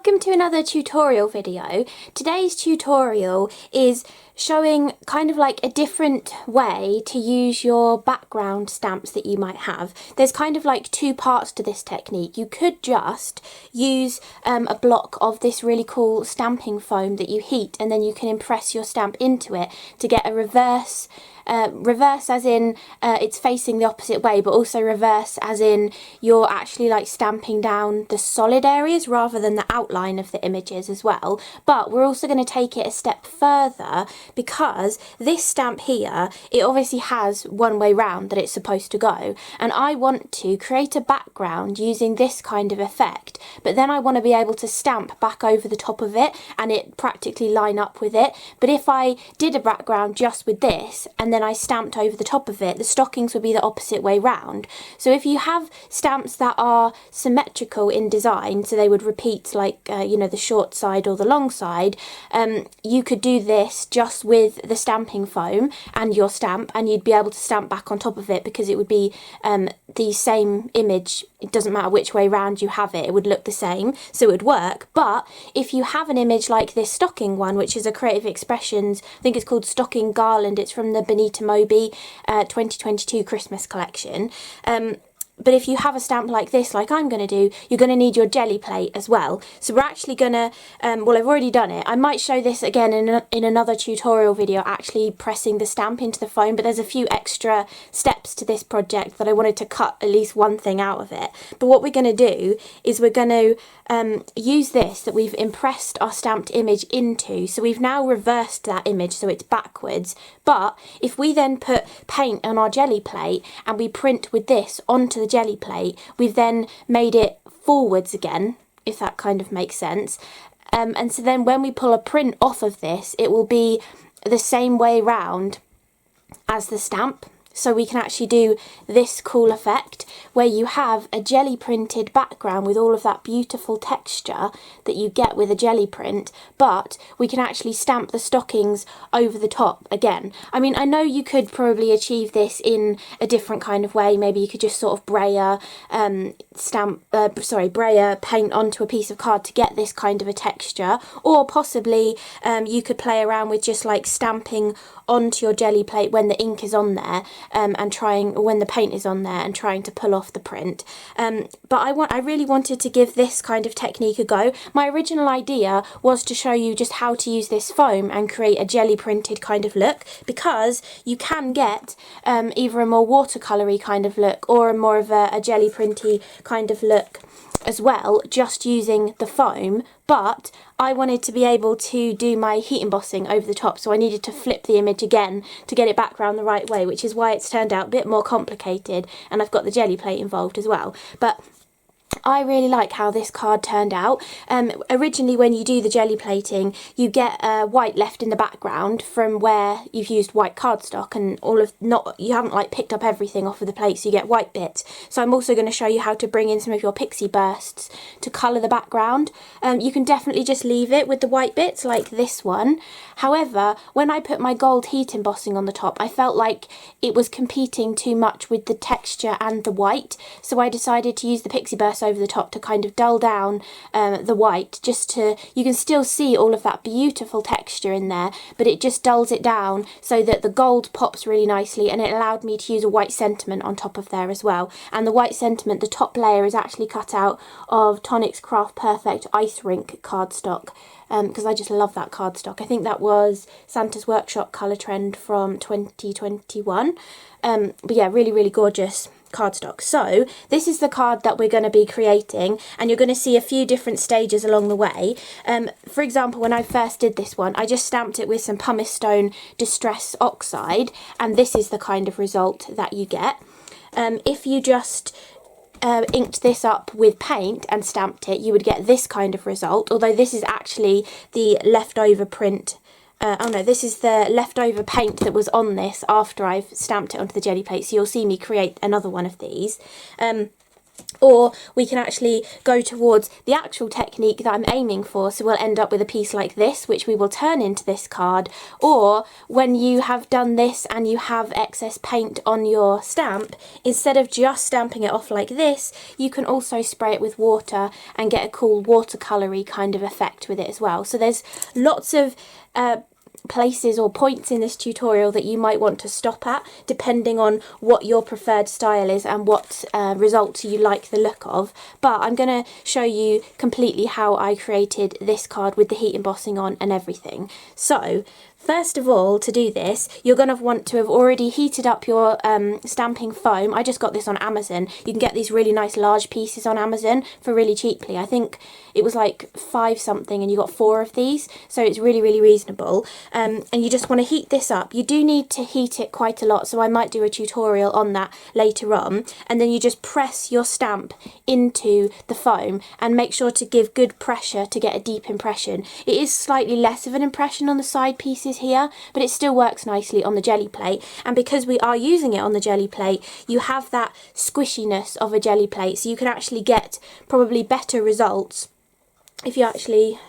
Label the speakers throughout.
Speaker 1: welcome to another tutorial video. Today's tutorial is showing kind of like a different way to use your background stamps that you might have. There's kind of like two parts to this technique. You could just use a block of this really cool stamping foam that you heat, and then you can impress your stamp into it to get a reverse as in it's facing the opposite way, but also reverse as in you're actually like stamping down the solid areas rather than the outline of the images as well. But we're also going to take it a step further, because this stamp here, it obviously has one way round that it's supposed to go, and I want to create a background using this kind of effect, but then I want to be able to stamp back over the top of it and it practically line up with it. But if I did a background just with this and then I stamped over the top of it, the stockings would be the opposite way round. So if you have stamps that are symmetrical in design, so they would repeat like you know, the short side or the long side, you could do this just with the stamping foam and your stamp, and you'd be able to stamp back on top of it because it would be the same image. It doesn't matter which way round you have it, it would look the same, so it would work. But if you have an image like this stocking one, which is a Creative Expressions, I think it's called Stocking Garland, it's from the Benita Moby 2022 Christmas collection. But if you have a stamp like this, like I'm going to do, you're going to need your Gelli Plate as well. So we're actually going to, well, I've already done it. I might show this again in another tutorial video, actually pressing the stamp into the foam, but there's a few extra steps to this project that I wanted to cut at least one thing out of it. But what we're going to do is we're going to use this that we've impressed our stamped image into. So we've now reversed that image so it's backwards. But if we then put paint on our Gelli Plate and we print with this onto the Gelli Plate, we've then made it forwards again, if that kind of makes sense. And so then when we pull a print off of this, it will be the same way round as the stamp. So we can actually do this cool effect where you have a jelly printed background with all of that beautiful texture that you get with a jelly print, but we can actually stamp the stockings over the top again. I mean, I know you could probably achieve this in a different kind of way. Maybe you could just sort of brayer paint onto a piece of card to get this kind of a texture, or possibly you could play around with just like stamping onto your Gelli Plate when the ink is on there, and when the paint is on there, and trying to pull off the print. But I really wanted to give this kind of technique a go. My original idea was to show you just how to use this foam and create a jelly printed kind of look, because you can get either a more watercolory kind of look or a more of a jelly printy kind of look as well, just using the foam. But I wanted to be able to do my heat embossing over the top, so I needed to flip the image again to get it back round the right way, which is why it's turned out a bit more complicated, and I've got the Gelli Plate involved as well. But I really like how this card turned out. Originally, when you do the jelly plating, you get white left in the background from where you've used white cardstock, and you haven't like picked up everything off of the plate, so you get white bits. So I'm also going to show you how to bring in some of your pixie bursts to colour the background. You can definitely just leave it with the white bits like this one. However, when I put my gold heat embossing on the top, I felt like it was competing too much with the texture and the white, so I decided to use the pixie burst over the top to kind of dull down the white, you can still see all of that beautiful texture in there, but it just dulls it down so that the gold pops really nicely, and it allowed me to use a white sentiment on top of there as well. And the white sentiment, the top layer, is actually cut out of Tonic's Craft Perfect Ice Rink cardstock, because I just love that cardstock. I think that was Santa's Workshop colour trend from 2021. But yeah, really, really gorgeous cardstock. So this is the card that we're going to be creating, and you're going to see a few different stages along the way. For example, when I first did this one, I just stamped it with some pumice stone Distress Oxide, and this is the kind of result that you get. If you just inked this up with paint and stamped it, you would get this kind of result, although this is actually the leftover print. Oh no, this is the leftover paint that was on this after I've stamped it onto the Gelli Plate, so you'll see me create another one of these. Or we can actually go towards the actual technique that I'm aiming for, so we'll end up with a piece like this, which we will turn into this card. Or when you have done this and you have excess paint on your stamp, instead of just stamping it off like this, you can also spray it with water and get a cool watercolory kind of effect with it as well. So there's lots of places or points in this tutorial that you might want to stop at, depending on what your preferred style is and what results you like the look of. But I'm going to show you completely how I created this card with the heat embossing on and everything. So first of all, to do this, you're going to want to have already heated up your stamping foam. I just got this on Amazon. You can get these really nice large pieces on Amazon for really cheaply. I think it was like 5 something and you got 4 of these, so it's really, really reasonable. And you just want to heat this up. You do need to heat it quite a lot, so I might do a tutorial on that later on. And then you just press your stamp into the foam and make sure to give good pressure to get a deep impression. It is slightly less of an impression on the side pieces here, but it still works nicely on the Gelli Plate. And because we are using it on the Gelli Plate, you have that squishiness of a Gelli Plate, so you can actually get probably better results if you actually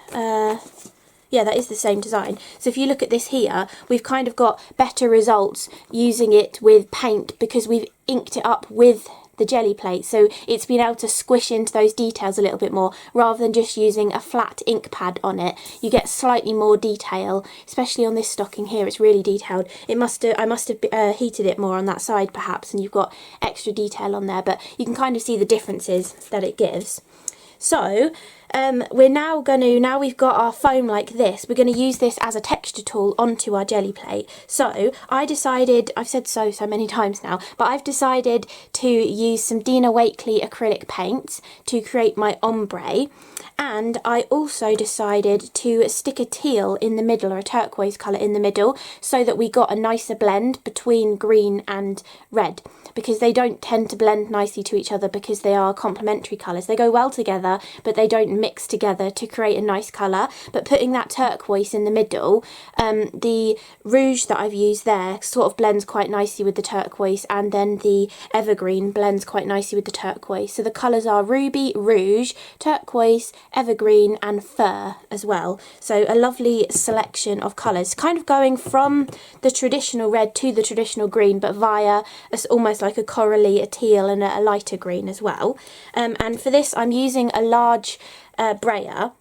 Speaker 1: yeah, that is the same design. So if you look at this here, we've kind of got better results using it with paint because we've inked it up with the Gelli Plate, so it's been able to squish into those details a little bit more rather than just using a flat ink pad on it. You get slightly more detail, especially on this stocking here. It's really detailed. I must have heated it more on that side perhaps, and you've got extra detail on there, but you can kind of see the differences that it gives. So we're now we've got our foam like this, we're going to use this as a texture tool onto our Gelli Plate. So I decided, I've said so many times now, but I've decided to use some Dina Wakley acrylic paints to create my ombre. And I also decided to stick a teal in the middle, or a turquoise colour in the middle, so that we got a nicer blend between green and red, because they don't tend to blend nicely to each other because they are complementary colours. They go well together, but they don't mix together to create a nice colour. But putting that turquoise in the middle, the rouge that I've used there sort of blends quite nicely with the turquoise, and then the evergreen blends quite nicely with the turquoise. So the colours are ruby, rouge, turquoise, evergreen and fur as well. So a lovely selection of colours, kind of going from the traditional red to the traditional green, but via almost like a corally, a teal and a lighter green as well. And for this I'm using a large brayer,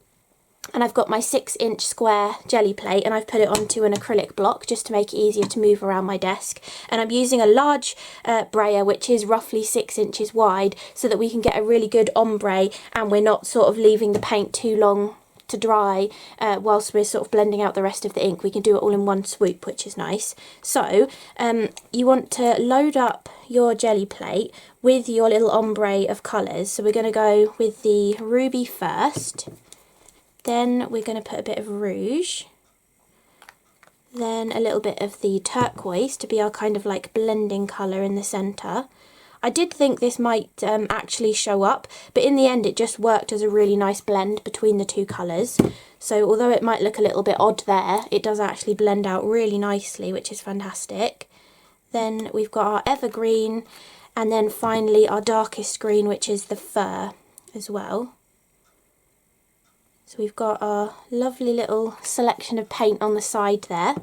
Speaker 1: and I've got my 6-inch square Gelli Plate, and I've put it onto an acrylic block just to make it easier to move around my desk. And I'm using a large brayer, which is roughly 6 inches wide, so that we can get a really good ombre and we're not sort of leaving the paint too long to dry whilst we're sort of blending out the rest of the ink. We can do it all in one swoop, which is nice. So you want to load up your Gelli Plate with your little ombre of colours. So we're going to go with the ruby first. Then we're going to put a bit of rouge, then a little bit of the turquoise to be our kind of like blending colour in the centre. I did think this might actually show up, but in the end it just worked as a really nice blend between the two colours. So although it might look a little bit odd there, it does actually blend out really nicely, which is fantastic. Then we've got our evergreen, and then finally our darkest green, which is the fur as well. So we've got our lovely little selection of paint on the side there.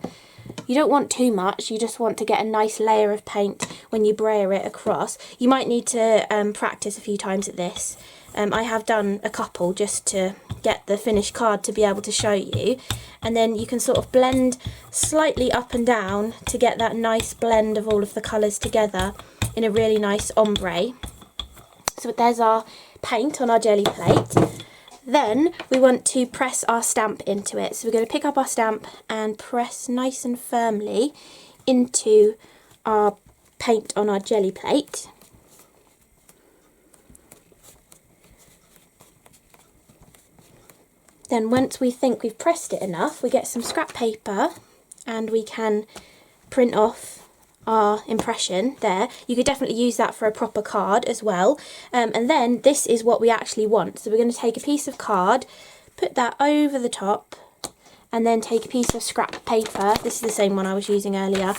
Speaker 1: You don't want too much, you just want to get a nice layer of paint when you brayer it across. You might need to practice a few times at this. I have done a couple just to get the finished card to be able to show you. And then you can sort of blend slightly up and down to get that nice blend of all of the colours together in a really nice ombre. So there's our paint on our Gelli Plate. Then we want to press our stamp into it. So we're going to pick up our stamp and press nice and firmly into our paint on our Gelli Plate. Then once we think we've pressed it enough, we get some scrap paper and we can print off our impression there. You could definitely use that for a proper card as well. And then this is what we actually want. So we're going to take a piece of card, put that over the top, and then take a piece of scrap paper. This is the same one I was using earlier.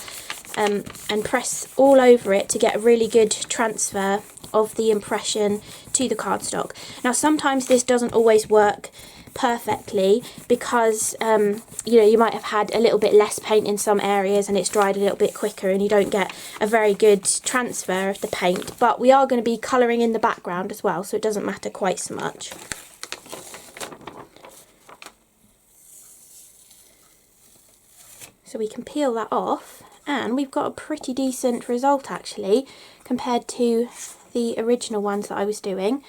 Speaker 1: and press all over it to get a really good transfer of the impression to the cardstock. Now sometimes this doesn't always work perfectly because you know, you might have had a little bit less paint in some areas and it's dried a little bit quicker and you don't get a very good transfer of the paint, but we are going to be colouring in the background as well, so it doesn't matter quite so much. So we can peel that off, and we've got a pretty decent result actually compared to the original ones that I was doing.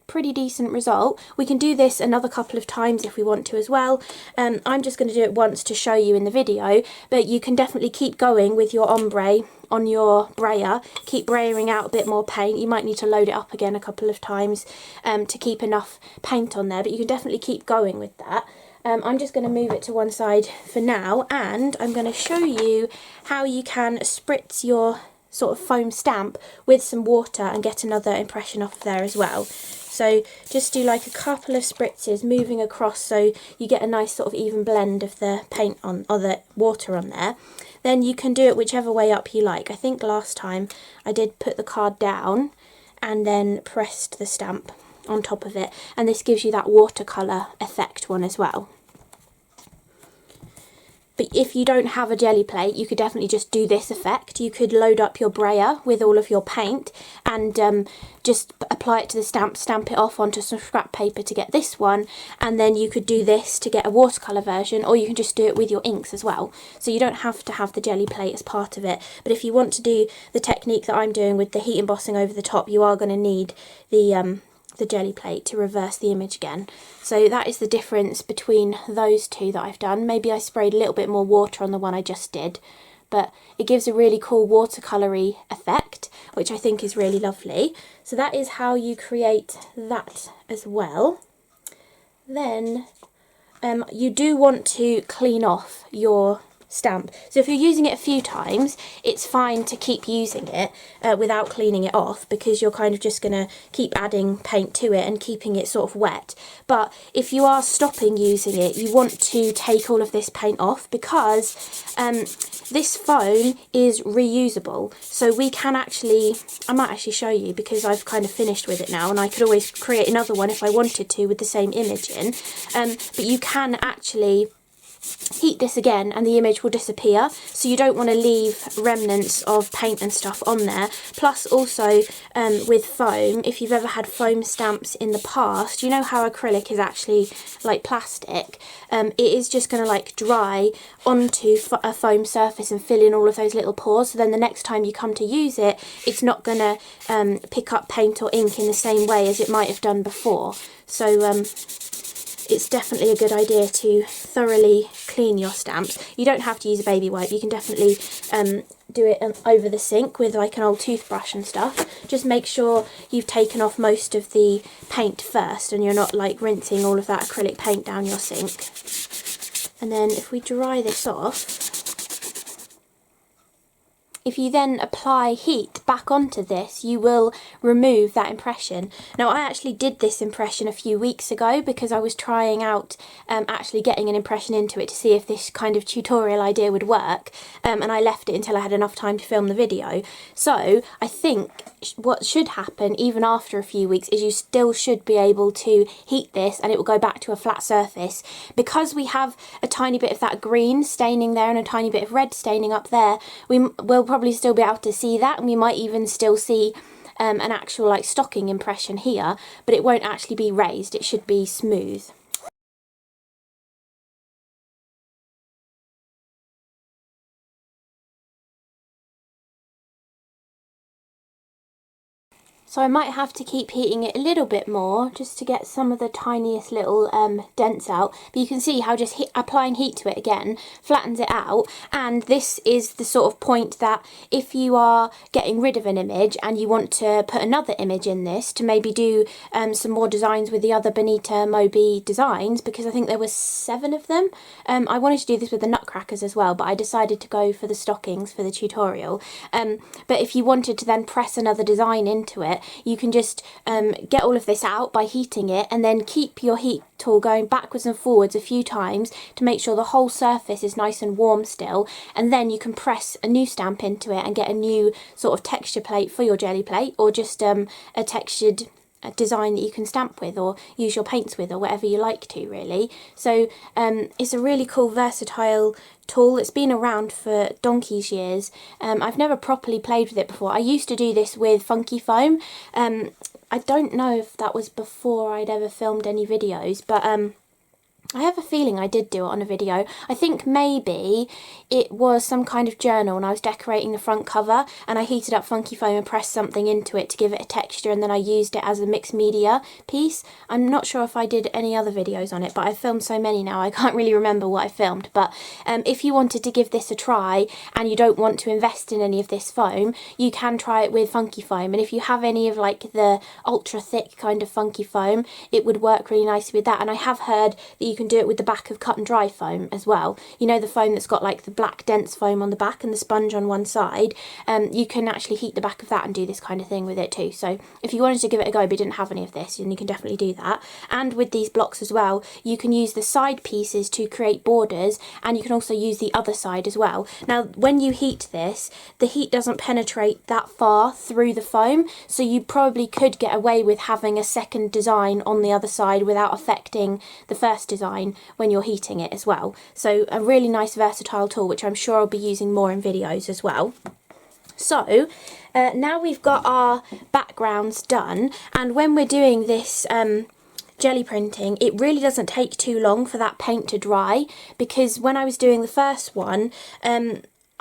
Speaker 1: Pretty decent result. We can do this another couple of times if we want to as well. I'm just going to do it once to show you in the video, but you can definitely keep going with your ombre on your brayer. Keep brayering out a bit more paint. You might need to load it up again a couple of times to keep enough paint on there, but you can definitely keep going with that. I'm just going to move it to one side for now, and I'm going to show you how you can spritz your sort of foam stamp with some water and get another impression off there as well. So just do like a couple of spritzes moving across so you get a nice sort of even blend of the paint on, or the water on there. Then you can do it whichever way up you like. I think last time I did put the card down and then pressed the stamp on top of it, and this gives you that watercolour effect one as well. But if you don't have a Gelli plate, you could definitely just do this effect. You could load up your brayer with all of your paint and just apply it to the stamp it off onto some scrap paper to get this one, and then you could do this to get a watercolour version, or you can just do it with your inks as well. So you don't have to have the Gelli plate as part of it, but if you want to do the technique that I'm doing with the heat embossing over the top, you are going to need the Gelli plate to reverse the image again. So that is the difference between those two that I've done. Maybe I sprayed a little bit more water on the one I just did, but it gives a really cool watercolour-y effect, which I think is really lovely. So that is how you create that as well. Then you do want to clean off your stamp. So if you're using it a few times, it's fine to keep using it without cleaning it off, because you're kind of just going to keep adding paint to it and keeping it sort of wet. But if you are stopping using it, you want to take all of this paint off, because this foam is reusable. So we can actually, I might actually show you because I've kind of finished with it now, and I could always create another one if I wanted to with the same image in. But you can actually heat this again and the image will disappear, so you don't want to leave remnants of paint and stuff on there. Plus also with foam, if you've ever had foam stamps in the past, you know how acrylic is actually like plastic. It is just going to like dry onto a foam surface and fill in all of those little pores, so then the next time you come to use it, it's not going to pick up paint or ink in the same way as it might have done before. So it's definitely a good idea to thoroughly clean your stamps. You don't have to use a baby wipe, you can definitely do it over the sink with like an old toothbrush and stuff. Just make sure you've taken off most of the paint first and you're not like rinsing all of that acrylic paint down your sink. And then if we dry this off, if you then apply heat back onto this, you will remove that impression. Now I actually did this impression a few weeks ago because I was trying out actually getting an impression into it to see if this kind of tutorial idea would work, and I left it until I had enough time to film the video. So I think what should happen even after a few weeks is you still should be able to heat this and it will go back to a flat surface. Because we have a tiny bit of that green staining there and a tiny bit of red staining up there, we will probably still be able to see that, and we might even still see an actual like stocking impression here, but it won't actually be raised, it should be smooth. So I might have to keep heating it a little bit more just to get some of the tiniest little dents out. But you can see how just applying heat to it again flattens it out. And this is the sort of point that if you are getting rid of an image and you want to put another image in this to maybe do some more designs with the other Bonita Moby designs, because I think there were 7 of them. I wanted to do this with the nutcrackers as well, but I decided to go for the stockings for the tutorial. But if you wanted to then press another design into it, it, you can just get all of this out by heating it, and then keep your heat tool going backwards and forwards a few times to make sure the whole surface is nice and warm still, and then you can press a new stamp into it and get a new sort of texture plate for your Gelli plate, or just a textured design that you can stamp with or use your paints with, or whatever you like to, really. So it's a really cool versatile tool. It's been around for donkey's years. I've never properly played with it before. I used to do this with funky foam. I don't know if that was before I'd ever filmed any videos, but I have a feeling I did do it on a video. I think maybe it was some kind of journal and I was decorating the front cover, and I heated up funky foam and pressed something into it to give it a texture, and then I used it as a mixed media piece. I'm not sure if I did any other videos on it, but I've filmed so many now I can't really remember what I filmed. But if you wanted to give this a try and you don't want to invest in any of this foam, you can try it with funky foam, and if you have any of like the ultra thick kind of funky foam, it would work really nicely with that. And I have heard that you can do it with the back of cut and dry foam as well. You know, the foam that's got like the black dense foam on the back and the sponge on one side. You can actually heat the back of that and do this kind of thing with it too. So if you wanted to give it a go but didn't have any of this, then you can definitely do that. And with these blocks as well, you can use the side pieces to create borders, and you can also use the other side as well. Now when you heat this, the heat doesn't penetrate that far through the foam, so you probably could get away with having a second design on the other side without affecting the first design when you're heating it as well. So a really nice versatile tool, which I'm sure I'll be using more in videos as well. So now we've got our backgrounds done, and when we're doing this jelly printing, it really doesn't take too long for that paint to dry, because when I was doing the first one,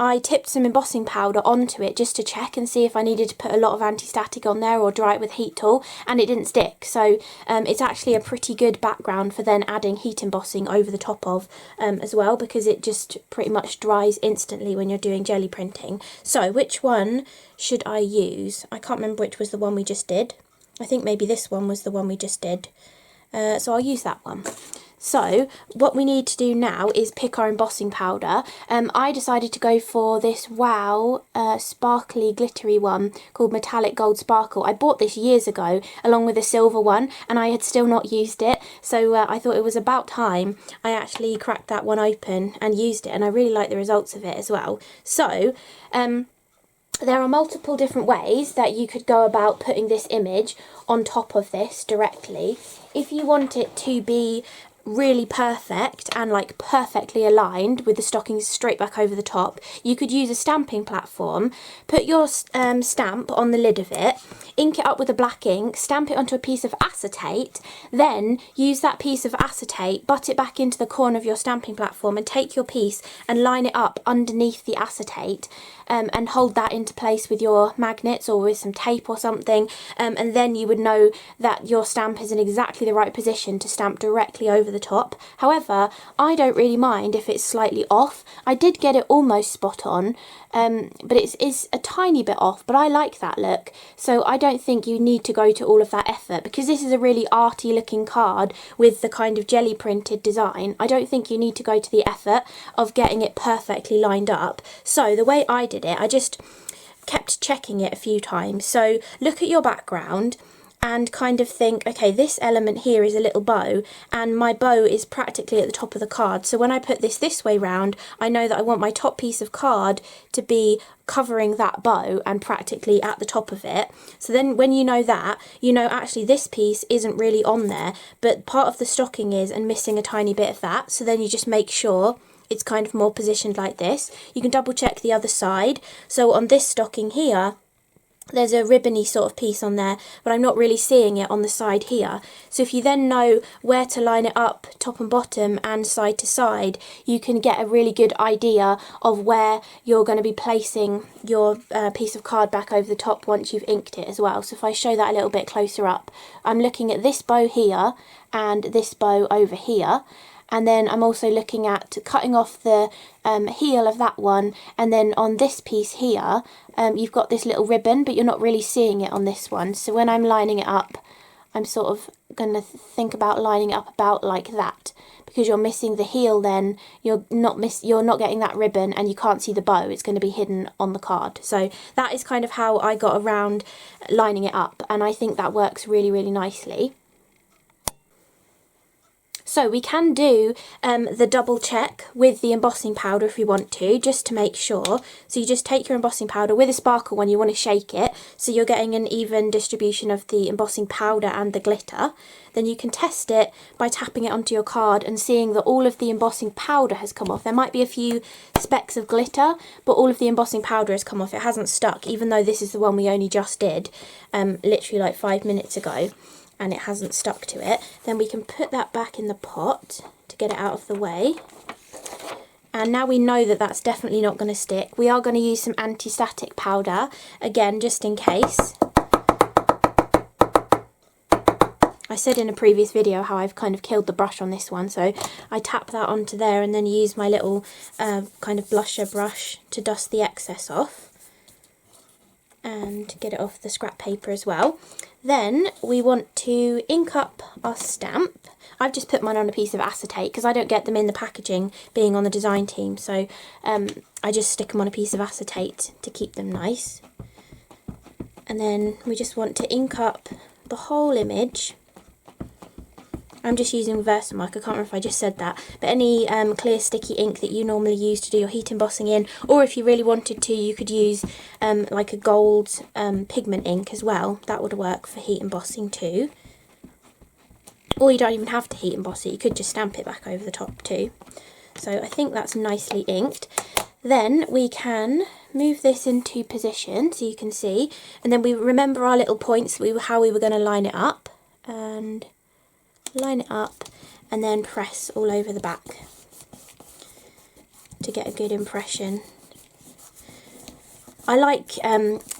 Speaker 1: I tipped some embossing powder onto it just to check and see if I needed to put a lot of anti-static on there or dry it with heat tool, and it didn't stick. So it's actually a pretty good background for then adding heat embossing over the top of as well, because it just pretty much dries instantly when you're doing jelly printing. So which one should I use? I can't remember which was the one we just did. I think maybe this one was the one we just did. So I'll use that one. So what we need to do now is pick our embossing powder. I decided to go for this Wow sparkly glittery one called Metallic Gold Sparkle. I bought this years ago along with a silver one, and I had still not used it, so I thought it was about time I actually cracked that one open and used it, and I really like the results of it as well. So there are multiple different ways that you could go about putting this image on top of this directly. If you want it to be really perfect and like perfectly aligned with the stockings straight back over the top, you could use a stamping platform, put your stamp on the lid of it, ink it up with a black ink, stamp it onto a piece of acetate, then use that piece of acetate, butt it back into the corner of your stamping platform, and take your piece and line it up underneath the acetate, and hold that into place with your magnets or with some tape or something, and then you would know that your stamp is in exactly the right position to stamp directly over the top. However, I don't really mind if it's slightly off. I did get it almost spot on, but it's a tiny bit off, but I like that look, so I don't think you need to go to all of that effort, because this is a really arty looking card with the kind of jelly printed design. I don't think you need to go to the effort of getting it perfectly lined up. So the way I did it, I just kept checking it a few times. So look at your background and kind of think, okay, this element here is a little bow, and my bow is practically at the top of the card. So when I put this way round, I know that I want my top piece of card to be covering that bow and practically at the top of it. So then when you know that, you know actually this piece isn't really on there, but part of the stocking is, and missing a tiny bit of that. So then you just make sure it's kind of more positioned like this. You can double check the other side. So on this stocking here, there's a ribbony sort of piece on there, but I'm not really seeing it on the side here. So if you then know where to line it up top and bottom and side to side, you can get a really good idea of where you're going to be placing your piece of card back over the top once you've inked it as well. So if I show that a little bit closer up, I'm looking at this bow here and this bow over here. And then I'm also looking at cutting off the heel of that one, and then on this piece here, you've got this little ribbon, but you're not really seeing it on this one. So when I'm lining it up, I'm sort of going to think about lining it up about like that, because you're missing the heel, then you're not getting that ribbon and you can't see the bow. It's going to be hidden on the card. So that is kind of how I got around lining it up, and I think that works really, really nicely. So we can do the double check with the embossing powder if we want to, just to make sure. So you just take your embossing powder with a sparkle one, you want to shake it so you're getting an even distribution of the embossing powder and the glitter. Then you can test it by tapping it onto your card and seeing that all of the embossing powder has come off. There might be a few specks of glitter, but all of the embossing powder has come off. It hasn't stuck, even though this is the one we only just did, literally like 5 minutes ago. And it hasn't stuck to it. Then we can put that back in the pot to get it out of the way. And now we know that that's definitely not going to stick. We are going to use some anti-static powder, again, just in case. I said in a previous video how I've kind of killed the brush on this one, so I tap that onto there and then use my little kind of blusher brush to dust the excess off. And get it off the scrap paper as well. Then we want to ink up our stamp. I've just put mine on a piece of acetate because I don't get them in the packaging, being on the design team, so I just stick them on a piece of acetate to keep them nice. And then we just want to ink up the whole image. I'm just using Versamark, I can't remember if I just said that, but any clear sticky ink that you normally use to do your heat embossing in, or if you really wanted to, you could use like a gold pigment ink as well. That would work for heat embossing too. Or you don't even have to heat emboss it, you could just stamp it back over the top too. So I think that's nicely inked. Then we can move this into position so you can see, and then we remember our little points, how we were going to line it up, and line it up and then press all over the back to get a good impression. I like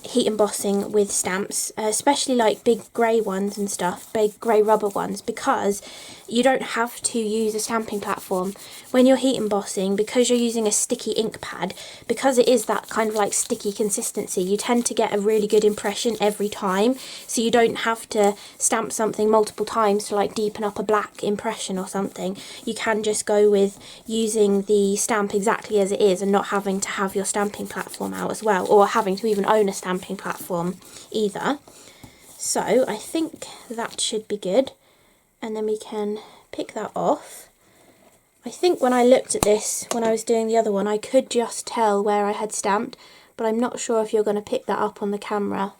Speaker 1: heat embossing with stamps, especially like big grey ones and stuff, big grey rubber ones, because you don't have to use a stamping platform. When you're heat embossing, because you're using a sticky ink pad, because it is that kind of like sticky consistency, you tend to get a really good impression every time, so you don't have to stamp something multiple times to like deepen up a black impression or something. You can just go with using the stamp exactly as it is and not having to have your stamping platform out as well, or having to even own a stamping platform either. So I think that should be good, and then we can pick that off. I think when I looked at this when I was doing the other one, I could just tell where I had stamped, but I'm not sure if you're going to pick that up on the camera.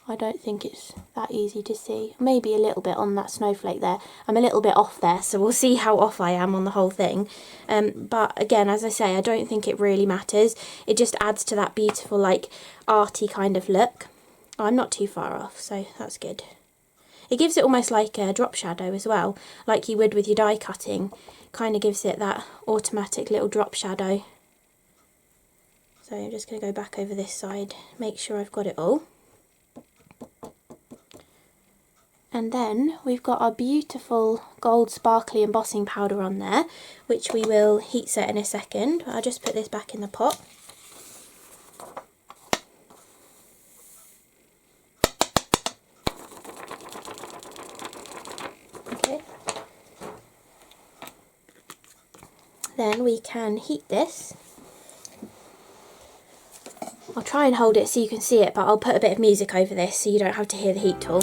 Speaker 1: I don't think it's that easy to see. Maybe a little bit on that snowflake there. I'm a little bit off there, so we'll see how off I am on the whole thing. But again, as I say, I don't think it really matters. It just adds to that beautiful, like, arty kind of look. Oh, I'm not too far off, so that's good. It gives it almost like a drop shadow as well, like you would with your die cutting. Kind of gives it that automatic little drop shadow. So I'm just going to go back over this side, make sure I've got it all. And then we've got our beautiful gold sparkly embossing powder on there, which we will heat set in a second. I'll just put this back in the pot. Okay. Then we can heat this. I'll try and hold it so you can see it, but I'll put a bit of music over this so you don't have to hear the heat tool.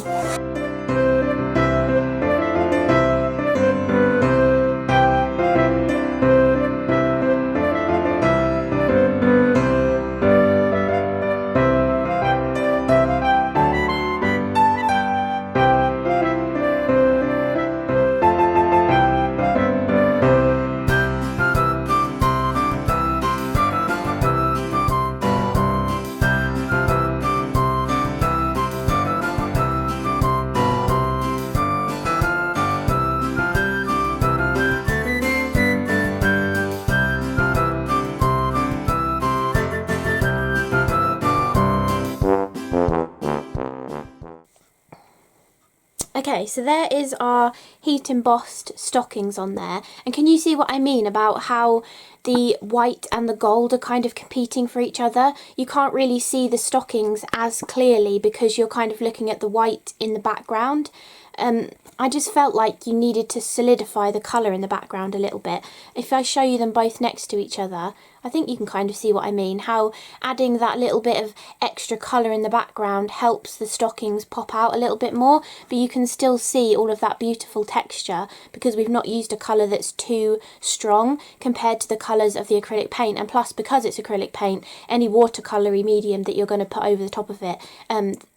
Speaker 1: Okay, so there is our heat embossed stockings on there, and can you see what I mean about how the white and the gold are kind of competing for each other. You can't really see the stockings as clearly because you're kind of looking at the white in the background. I just felt like you needed to solidify the colour in the background a little bit. If I show you them both next to each other, I think you can kind of see what I mean, how adding that little bit of extra colour in the background helps the stockings pop out a little bit more, but you can still see all of that beautiful texture because we've not used a colour that's too strong compared to the colours of the acrylic paint. And plus, because it's acrylic paint, any watercolory medium that you're going to put over the top of it,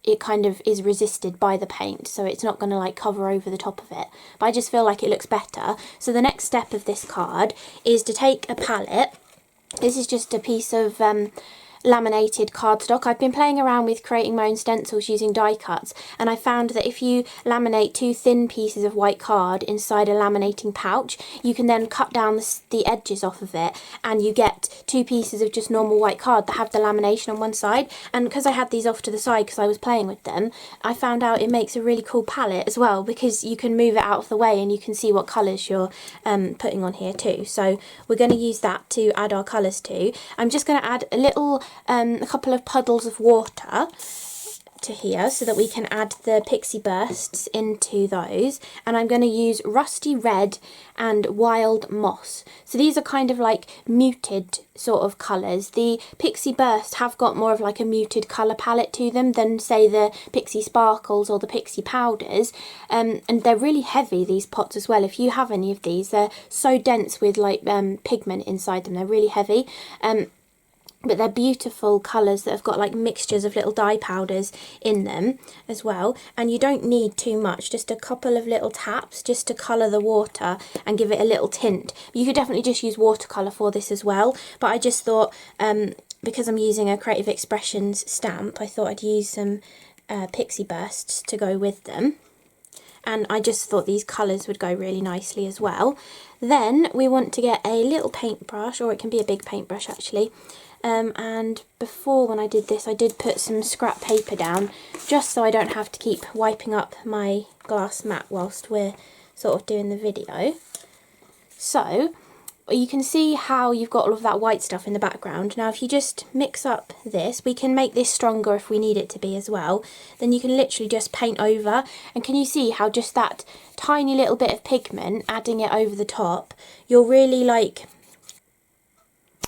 Speaker 1: it kind of is resisted by the paint, so it's not going to like cover over the top of it. But I just feel like it looks better. So the next step of this card is to take a palette. This is just a piece of laminated cardstock. I've been playing around with creating my own stencils using die cuts, and I found that if you laminate 2 thin pieces of white card inside a laminating pouch, you can then cut down the edges off of it, and you get 2 pieces of just normal white card that have the lamination on one side. And because I had these off to the side because I was playing with them, I found out it makes a really cool palette as well, because you can move it out of the way and you can see what colours you're putting on here too. So we're going to use that to add our colours to. I'm just going to add a couple of puddles of water to here so that we can add the pixie bursts into those, and I'm going to use Rusty Red and Wild Moss. So these are kind of like muted sort of colours. The pixie bursts have got more of like a muted colour palette to them than say the pixie sparkles or the pixie powders, and they're really heavy, these pots as well. If you have any of these, they're so dense with like pigment inside them, they're really heavy. But they're beautiful colours that have got like mixtures of little dye powders in them as well. And you don't need too much, just a couple of little taps just to colour the water and give it a little tint. You could definitely just use watercolour for this as well, but I just thought because I'm using a Creative Expressions stamp, I thought I'd use some pixie bursts to go with them. And I just thought these colours would go really nicely as well. Then we want to get a little paintbrush, or it can be a big paintbrush actually. And before, when I did this, I did put some scrap paper down just so I don't have to keep wiping up my glass mat whilst we're sort of doing the video. So you can see how you've got all of that white stuff in the background. Now if you just mix up this, we can make this stronger if we need it to be as well. Then you can literally just paint over, and can you see how just that tiny little bit of pigment, adding it over the top, you're really like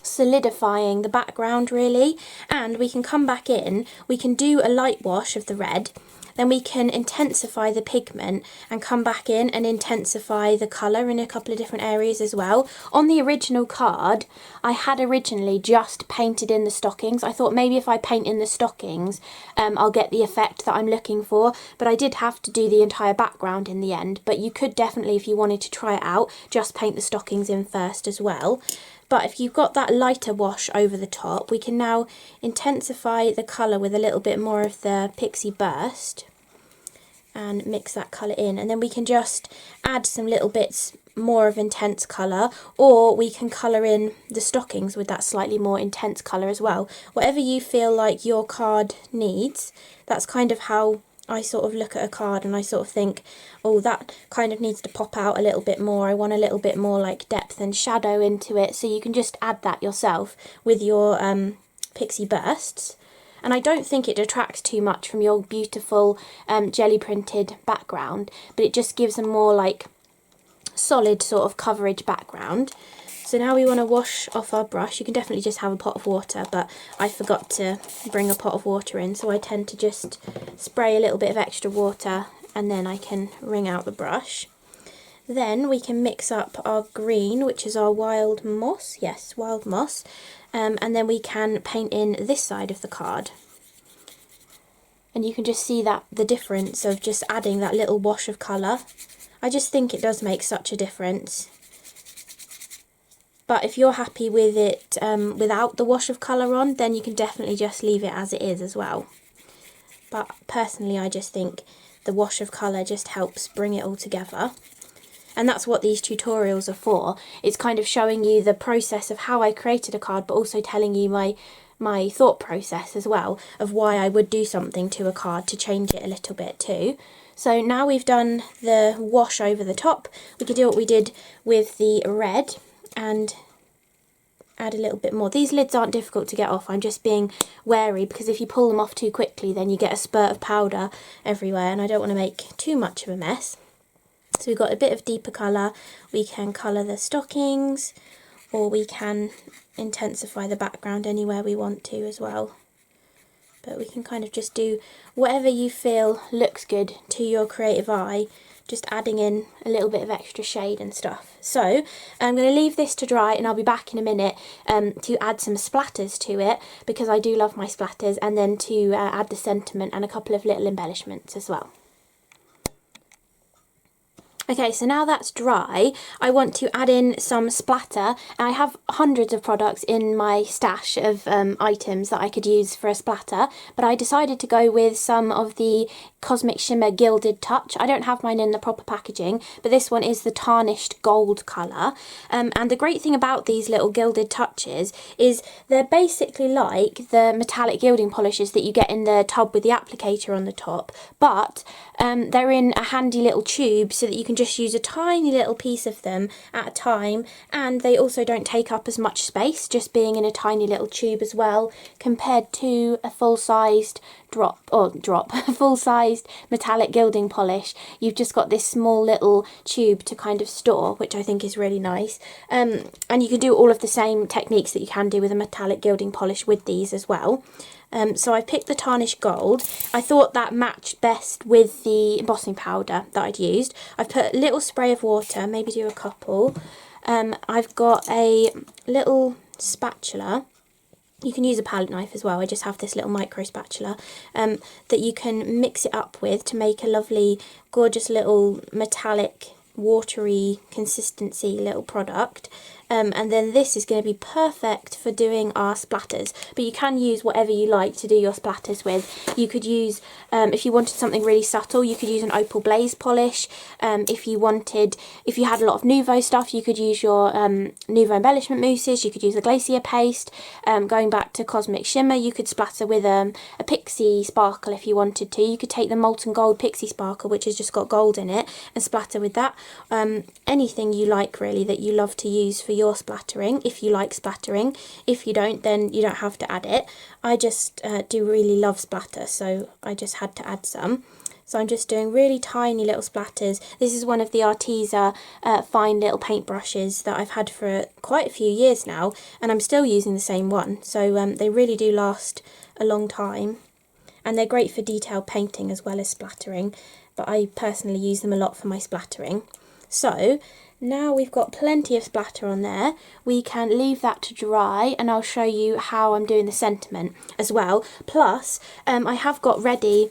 Speaker 1: solidifying the background really. And we can come back in, we can do a light wash of the red, then we can intensify the pigment and come back in and intensify the colour in a couple of different areas as well. On the original card, I had originally just painted in the stockings. I thought maybe if I paint in the stockings, I'll get the effect that I'm looking for, but I did have to do the entire background in the end. But you could definitely, if you wanted to try it out, just paint the stockings in first as well. But if you've got that lighter wash over the top, we can now intensify the colour with a little bit more of the Pixie Burst and mix that colour in. And then we can just add some little bits more of intense colour, or we can colour in the stockings with that slightly more intense colour as well. Whatever you feel like your card needs, that's kind of how I sort of look at a card and I sort of think, oh, that kind of needs to pop out a little bit more. I want a little bit more like depth and shadow into it. So you can just add that yourself with your Pixie Bursts. And I don't think it detracts too much from your beautiful jelly printed background, but it just gives a more like solid sort of coverage background. So now we want to wash off our brush. You can definitely just have a pot of water, but I forgot to bring a pot of water in, so I tend to just spray a little bit of extra water and then I can wring out the brush. Then we can mix up our green, which is our Wild Moss, yes, Wild Moss, and then we can paint in this side of the card. And you can just see that the difference of just adding that little wash of colour. I just think it does make such a difference. But if you're happy with it without the wash of colour on, then you can definitely just leave it as it is as well. But personally, I just think the wash of colour just helps bring it all together. And that's what these tutorials are for. It's kind of showing you the process of how I created a card, but also telling you my thought process as well of why I would do something to a card to change it a little bit too. So now we've done the wash over the top, we can do what we did with the red and add a little bit more. These lids aren't difficult to get off, I'm just being wary because if you pull them off too quickly then you get a spurt of powder everywhere and I don't want to make too much of a mess. So we've got a bit of deeper colour, we can colour the stockings or we can intensify the background anywhere we want to as well. But we can kind of just do whatever you feel looks good to your creative eye, just adding in a little bit of extra shade and stuff. So I'm going to leave this to dry and I'll be back in a minute to add some splatters to it because I do love my splatters, and then to add the sentiment and a couple of little embellishments as well. Okay, so now that's dry, I want to add in some splatter. I have hundreds of products in my stash of items that I could use for a splatter, but I decided to go with some of the Cosmic Shimmer Gilded Touch. I don't have mine in the proper packaging, but this one is the tarnished gold colour. And the great thing about these little gilded touches is they're basically like the metallic gilding polishes that you get in the tub with the applicator on the top, but they're in a handy little tube so that you can just use a tiny little piece of them at a time, and they also don't take up as much space just being in a tiny little tube as well, compared to a full-sized full-sized metallic gilding polish. You've just got this small little tube to kind of store, which I think is really nice. And you can do all of the same techniques that you can do with a metallic gilding polish with these as well. So I picked the tarnished gold. I thought that matched best with the embossing powder that I'd used. I've put a little spray of water, maybe do a couple. I've got a little spatula. You can use a palette knife as well. I just have this little micro spatula that you can mix it up with to make a lovely, gorgeous little metallic, watery consistency little product. And then this is going to be perfect for doing our splatters, but you can use whatever you like to do your splatters with. You could use, if you wanted something really subtle, you could use an opal blaze polish. If you had a lot of Nouveau stuff, you could use your Nouveau embellishment mousses, you could use a glacier paste. Going back to Cosmic Shimmer, you could splatter with a pixie sparkle if you wanted to. You could take the molten gold pixie sparkle, which has just got gold in it, and splatter with that. Anything you like really that you love to use for your splattering, if you like splattering. If you don't, then you don't have to add it. I just do really love splatter, so I just had to add some. So I'm just doing really tiny little splatters. This is one of the Arteza fine little paintbrushes that I've had for quite a few years now, and I'm still using the same one, so they really do last a long time, and they're great for detailed painting as well as splattering, but I personally use them a lot for my splattering. So now we've got plenty of splatter on there, we can leave that to dry, and I'll show you how I'm doing the sentiment as well. Plus, I have got ready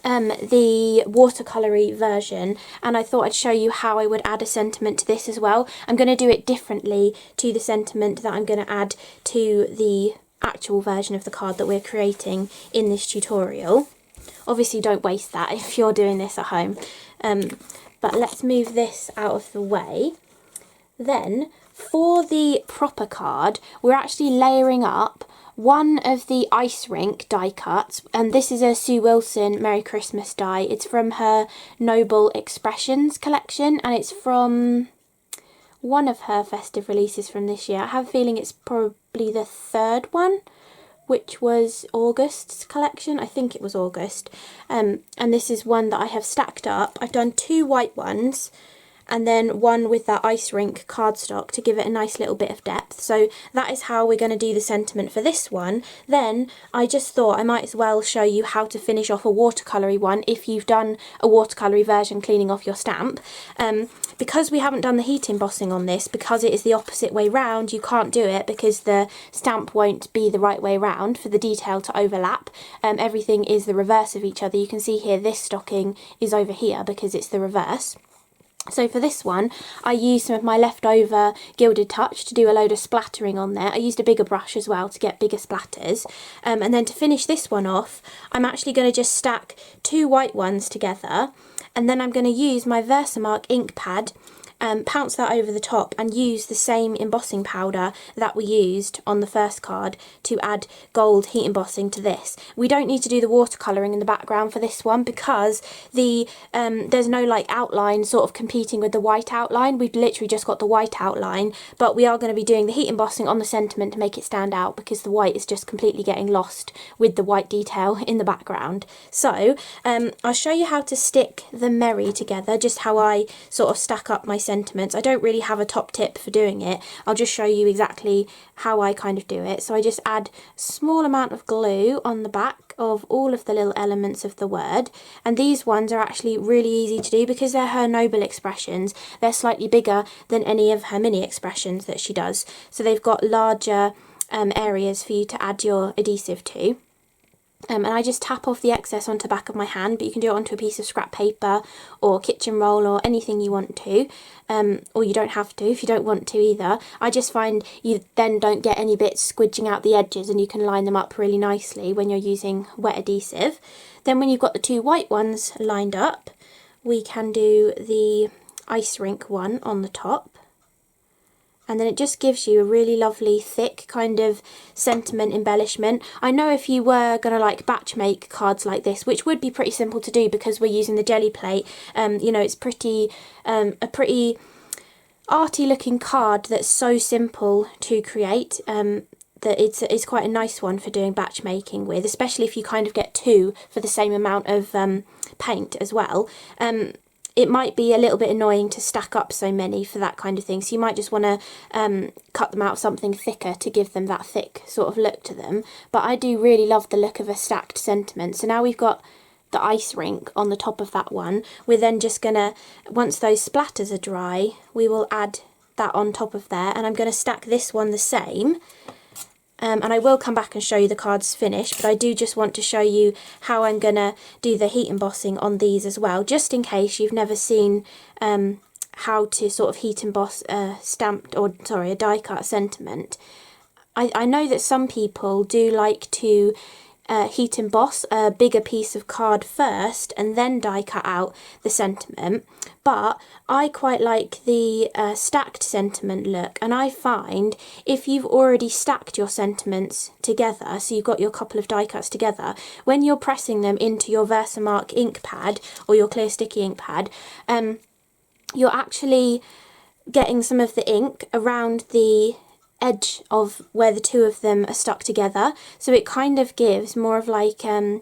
Speaker 1: the watercolory version, and I thought I'd show you how I would add a sentiment to this as well. I'm going to do it differently to the sentiment that I'm going to add to the actual version of the card that we're creating in this tutorial. Obviously don't waste that if you're doing this at home. But let's move this out of the way. Then, for the proper card, we're actually layering up one of the Ice Rink die cuts, and this is a Sue Wilson Merry Christmas die. It's from her Noble Expressions collection, and it's from one of her festive releases from this year. I have a feeling it's probably the third one, which was August's collection. I think it was August. And this is one that I have stacked up. I've done 2 white ones and then one with that Ice Rink cardstock to give it a nice little bit of depth. So that is how we're going to do the sentiment for this one. Then I just thought I might as well show you how to finish off a watercolory one if you've done a watercolory version cleaning off your stamp. Because we haven't done the heat embossing on this, because it is the opposite way round, you can't do it because the stamp won't be the right way round for the detail to overlap. Everything is the reverse of each other. You can see here this stocking is over here because it's the reverse. So for this one, I used some of my leftover Gilded Touch to do a load of splattering on there. I used a bigger brush as well to get bigger splatters. And then to finish this one off, I'm actually going to just stack 2 white ones together. And then I'm going to use my Versamark ink pad pounce that over the top and use the same embossing powder that we used on the first card to add gold heat embossing to this. We don't need to do the watercolouring in the background for this one because there's no like outline sort of competing with the white outline. We've literally just got the white outline, but we are going to be doing the heat embossing on the sentiment to make it stand out because the white is just completely getting lost with the white detail in the background. So I'll show you how to stick the Merry together, just how I sort of stack up my sentiments. I don't really have a top tip for doing it. I'll just show you exactly how I kind of do it. So I just add a small amount of glue on the back of all of the little elements of the word, and these ones are actually really easy to do because they're her noble expressions. They're slightly bigger than any of her mini expressions that she does, so they've got larger areas for you to add your adhesive to. And I just tap off the excess onto the back of my hand, but you can do it onto a piece of scrap paper or kitchen roll or anything you want to, or you don't have to if you don't want to either. I just find you then don't get any bits squidging out the edges and you can line them up really nicely when you're using wet adhesive. Then when you've got the two white ones lined up, we can do the ice rink one on the top. And then it just gives you a really lovely thick kind of sentiment embellishment. I know if you were going to like batch make cards like this, which would be pretty simple to do because we're using the Gelli Plate, you know, it's pretty a pretty arty looking card that's so simple to create, that it's quite a nice one for doing batch making with, especially if you kind of get two for the same amount of paint as well. It might be a little bit annoying to stack up so many for that kind of thing, so you might just want to cut them out something thicker to give them that thick sort of look to them. But I do really love the look of a stacked sentiment. So now we've got the ice rink on the top of that one. We're then just going to, once those splatters are dry, we will add that on top of there, and I'm going to stack this one the same. And I will come back and show you the cards finished, but I do just want to show you how I'm going to do the heat embossing on these as well, just in case you've never seen how to sort of heat emboss a die cut sentiment. I know that some people do like to heat emboss a bigger piece of card first and then die cut out the sentiment, but I quite like the stacked sentiment look, and I find if you've already stacked your sentiments together, so you've got your couple of die cuts together, when you're pressing them into your Versamark ink pad or your clear sticky ink pad, you're actually getting some of the ink around the edge of where the two of them are stuck together, so it kind of gives more of like a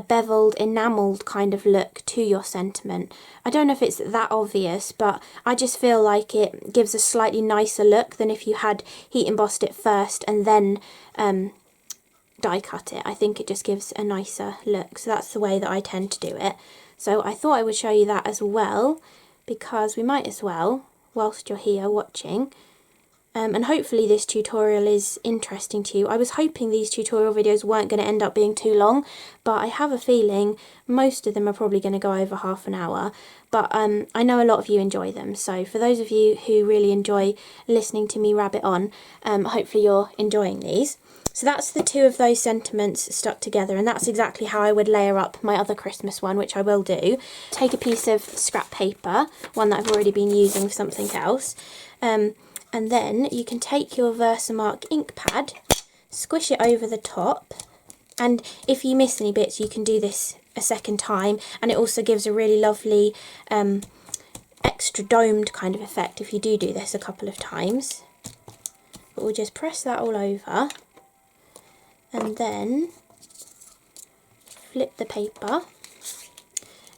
Speaker 1: beveled, enamelled kind of look to your sentiment. I don't know if it's that obvious, but I just feel like it gives a slightly nicer look than if you had heat embossed it first and then die cut it. I think it just gives a nicer look, so that's the way that I tend to do it. So I thought I would show you that as well, because we might as well, whilst you're here watching. And hopefully this tutorial is interesting to you. I was hoping these tutorial videos weren't going to end up being too long, but I have a feeling most of them are probably going to go over half an hour. But I know a lot of you enjoy them, so for those of you who really enjoy listening to me rabbit on, hopefully you're enjoying these. So that's the two of those sentiments stuck together, and that's exactly how I would layer up my other Christmas one, which I will do. Take a piece of scrap paper, one that I've already been using for something else, and then you can take your Versamark ink pad, squish it over the top, and if you miss any bits you can do this a second time, and it also gives a really lovely extra domed kind of effect if you do this a couple of times. But we'll just press that all over and then flip the paper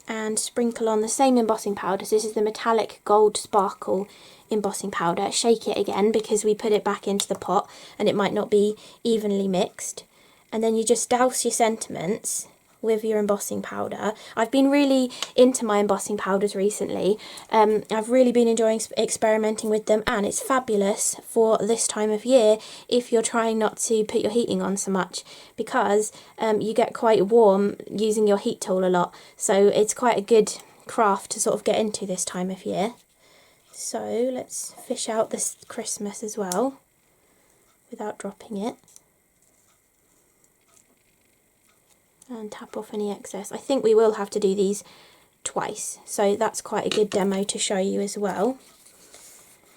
Speaker 1: and sprinkle on the same embossing powder. So this is the metallic gold sparkle embossing powder. Shake it again because we put it back into the pot and it might not be evenly mixed. And then you just douse your sentiments with your embossing powder. I've been really into my embossing powders recently. I've really been enjoying experimenting with them, and it's fabulous for this time of year if you're trying not to put your heating on so much, because you get quite warm using your heat tool a lot, so it's quite a good craft to sort of get into this time of year. So let's fish out this Christmas as well without dropping it. And tap off any excess. I think we will have to do these twice, so that's quite a good demo to show you as well.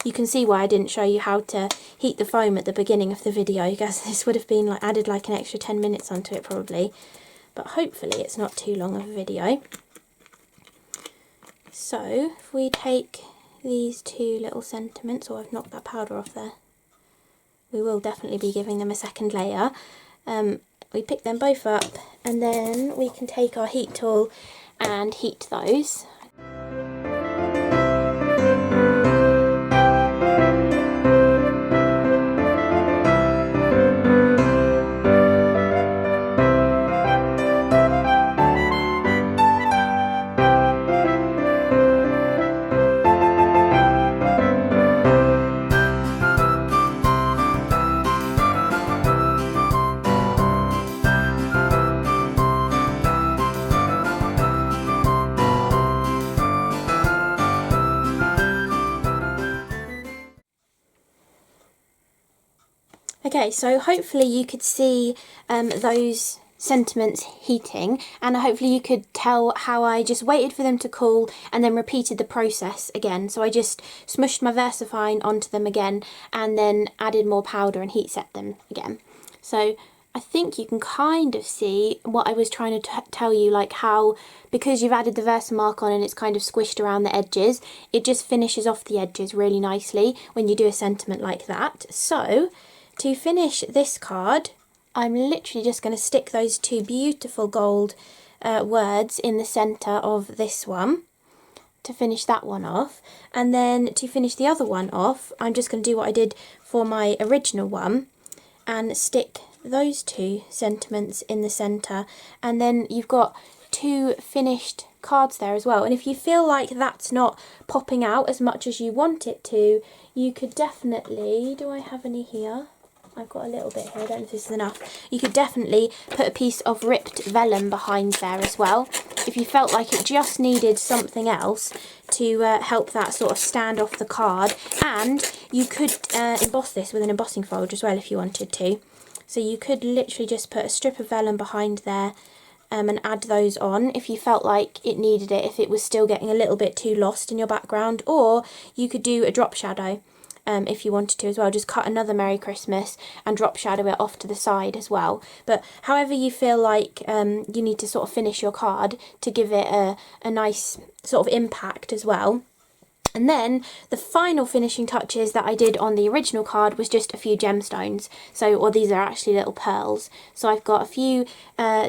Speaker 1: You can see why I didn't show you how to heat the foam at the beginning of the video, because this would have been like added like an extra 10 minutes onto it probably. But hopefully it's not too long of a video. So if we take these two little sentiments, I've knocked that powder off there. We will definitely be giving them a second layer. We pick them both up and then we can take our heat tool and heat those. Okay, so hopefully you could see those sentiments heating, and hopefully you could tell how I just waited for them to cool and then repeated the process again. So I just smushed my VersaFine onto them again and then added more powder and heat set them again. So I think you can kind of see what I was trying to tell you, like how, because you've added the Versamark on and it's kind of squished around the edges, it just finishes off the edges really nicely when you do a sentiment like that. So to finish this card, I'm literally just going to stick those two beautiful gold words in the centre of this one to finish that one off. And then to finish the other one off, I'm just going to do what I did for my original one and stick those two sentiments in the centre. And then you've got two finished cards there as well. And if you feel like that's not popping out as much as you want it to, you could definitely, do I have any here? I've got a little bit here, I don't know if this is enough. You could definitely put a piece of ripped vellum behind there as well, if you felt like it just needed something else to help that sort of stand off the card. And you could emboss this with an embossing fold as well if you wanted to. So you could literally just put a strip of vellum behind there and add those on if you felt like it needed it, if it was still getting a little bit too lost in your background. Or you could do a drop shadow. If you wanted to as well, just cut another Merry Christmas and drop shadow it off to the side as well. But however you feel like you need to sort of finish your card to give it a nice sort of impact as well. And then the final finishing touches that I did on the original card was just a few gemstones. So, or these are actually little pearls. So I've got a few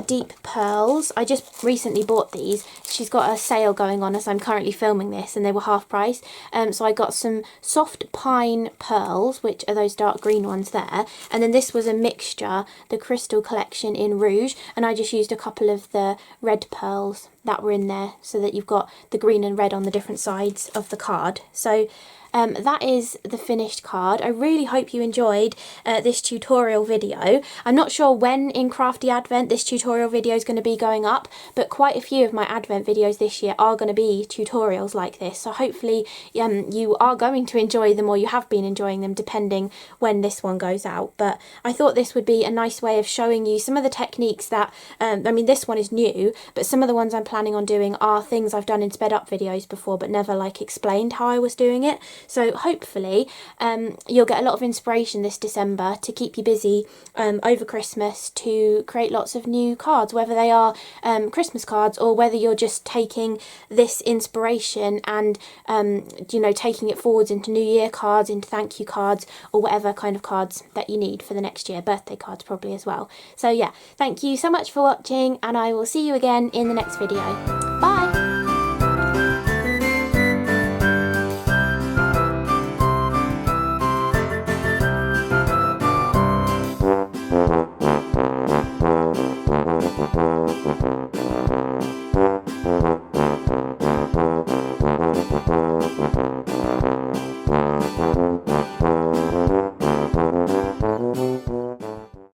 Speaker 1: deep pearls. I just recently bought these. She's got a sale going on as I'm currently filming this, and they were half price. So I got some soft pine pearls, which are those dark green ones there. And then this was a mixture, the Crystal Collection in Rouge, and I just used a couple of the red pearls that were in there, so that you've got the green and red on the different sides of the card. So that is the finished card. I really hope you enjoyed this tutorial video. I'm not sure when in CRaFTi Advent this tutorial video is going to be going up, but quite a few of my Advent videos this year are going to be tutorials like this. So hopefully you are going to enjoy them, or you have been enjoying them, depending when this one goes out. But I thought this would be a nice way of showing you some of the techniques that, I mean, this one is new, but some of the ones I'm planning on doing are things I've done in sped up videos before, but never like explained how I was doing it. So hopefully you'll get a lot of inspiration this December to keep you busy over Christmas to create lots of new cards, whether they are Christmas cards or whether you're just taking this inspiration and you know, taking it forwards into New Year cards, into thank you cards, or whatever kind of cards that you need for the next year, birthday cards probably as well. So yeah, thank you so much for watching, and I will see you again in the next video. Bye!